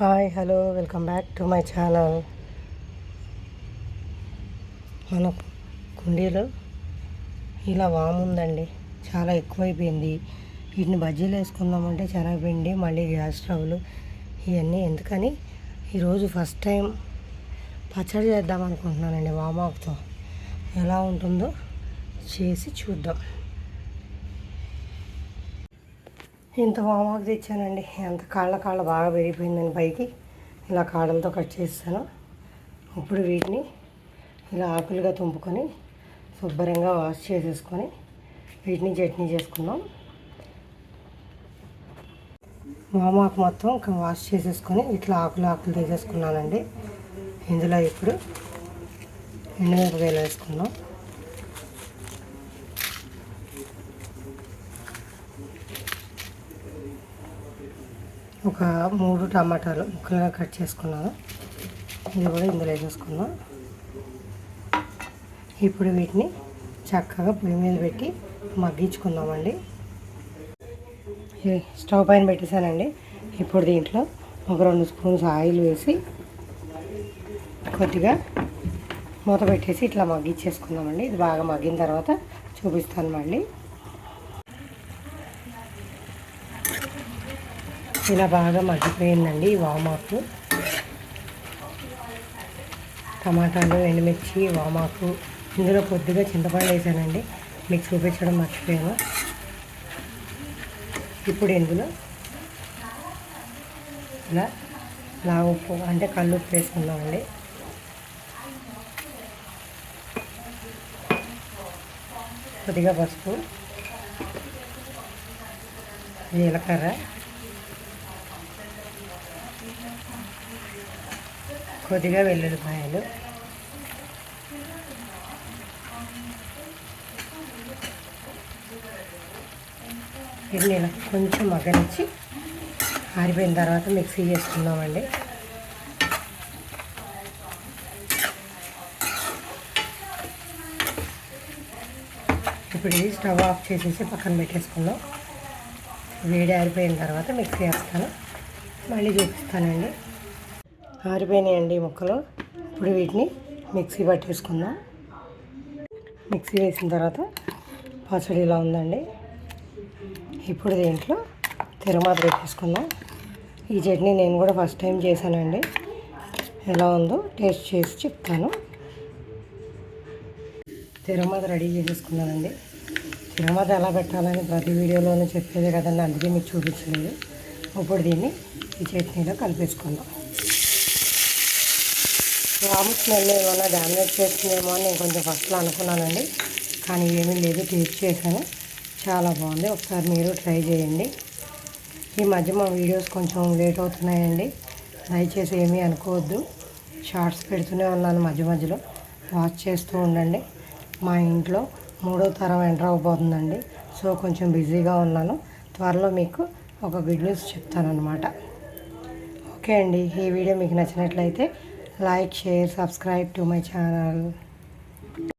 Hi hello welcome back to my channel. మన కుండీలో ఇలా వాము ఉందండి, చాలా ఎక్కువైపోయింది. వీటిని బజ్జీలు వేసుకుందామంటే శనగపిండి, మళ్ళీ గ్యాస్ స్టవ్లు ఇవన్నీ ఎందుకని ఈరోజు ఫస్ట్ టైం పచ్చడి చేద్దాం అనుకుంటున్నానండి. వామాకుతో ఎలా ఉంటుందో చేసి చూద్దాం. ఇంత వామాకు తెచ్చానండి. ఎంత కాళ్ళ బాగా పెరిగిపోయిందని పైకి ఇలా కాడలతో కట్ చేస్తాను. ఇప్పుడు వీటిని ఇలా ఆకులుగా తుంపుకొని శుభ్రంగా వాష్ చేసేసుకొని వీటిని చట్నీ చేసుకుందాం. వామాకు మొత్తం వాష్ చేసేసుకొని ఇట్లా ఆకులు తీసేసుకున్నానండి. ఇందులో ఇప్పుడు ఎండుమిరపకాయలు వేసుకుందాం. ఒక 3 టమాటాలు ముక్కలుగా కట్ చేసుకున్నాను, ఇది కూడా ఇందులో వేసేసుకుందాం. ఇప్పుడు వీటిని చక్కగా పొయ్యి మీద పెట్టి మగ్గించుకుందామండి. స్టవ్ పైన పెట్టేశానండి. ఇప్పుడు దీంట్లో ఒక 2 స్పూన్స్ ఆయిల్ వేసి కొద్దిగా మూత పెట్టేసి ఇట్లా మగ్గించేసుకుందామండి. ఇది బాగా మగ్గిన తర్వాత చూపిస్తాను మళ్ళీ. ఇలా బాగా మగ్గిపోయిందండి ఈ వామాకు. టమాటాలు, ఎండుమిర్చి, వామాకు, ఇందులో కొద్దిగా చింతపండు వేసానండి, మీకు చూపించడం మర్చిపోయాను. ఇప్పుడు ఇందులో ఇలా ఉప్పు అంటే కల్లుప్పు వేసుకుందామండి. కొద్దిగా పసుపు, జీలకర్ర, కొద్దిగా వెల్లుల్లిపాయలు, వీటిని ఇలా కొంచెం మగ్గనిచ్చి ఆరిపోయిన తర్వాత మిక్సీ చేసుకుందామండి. ఇప్పుడు ఇది స్టవ్ ఆఫ్ చేసేసి పక్కన పెట్టేసుకుందాం. వేడి ఆరిపోయిన తర్వాత మిక్సీ వేస్తాను, మళ్ళీ చూపిస్తానండి. ఆరిపోయినాయండి ముక్కలు. ఇప్పుడు వీటిని మిక్సీ పట్టేసుకుందాం. మిక్సీ వేసిన తర్వాత పచ్చడి ఇలా ఉందండి. ఇప్పుడు దీంట్లో తిరుమాత పెట్టేసుకుందాం. ఈ చట్నీ నేను కూడా ఫస్ట్ టైం చేశానండి. ఎలా ఉందో టేస్ట్ చేసి చెప్తాను. తిరుమాత రెడీ చేసేసుకున్నానండి. తిరుమాత ఎలా పెట్టాలని ప్రతి వీడియోలోనూ చెప్పేదే కదండి, అందుకే మీకు చూపించలేదు. ఇప్పుడు దీన్ని ఈ చట్నీలో కలిపేసుకుందాం. వాము స్మెల్ ఏమైనా డ్యామేజ్ చేస్తుందేమో అని నేను కొంచెం ఫస్ట్లో అనుకున్నానండి, కానీ ఏమీ లేదు. టేస్ట్ చేశాను, చాలా బాగుంది. ఒకసారి మీరు ట్రై చేయండి. ఈ మధ్య మా వీడియోస్ కొంచెం లేట్ అవుతున్నాయండి, దయచేసి ఏమీ అనుకోవద్దు. షార్ట్స్ పెడుతూనే ఉన్నాను, మధ్యలో వాచ్ చేస్తూ ఉండండి. మా ఇంట్లో 3వ తరం ఎంటర్ అవ్వబోతుందండి, సో కొంచెం బిజీగా ఉన్నాను. త్వరలో మీకు ఒక గుడ్ న్యూస్ చెప్తానన్నమాట. ఓకే అండి, ఈ వీడియో మీకు నచ్చినట్లయితే like, share, subscribe to my channel.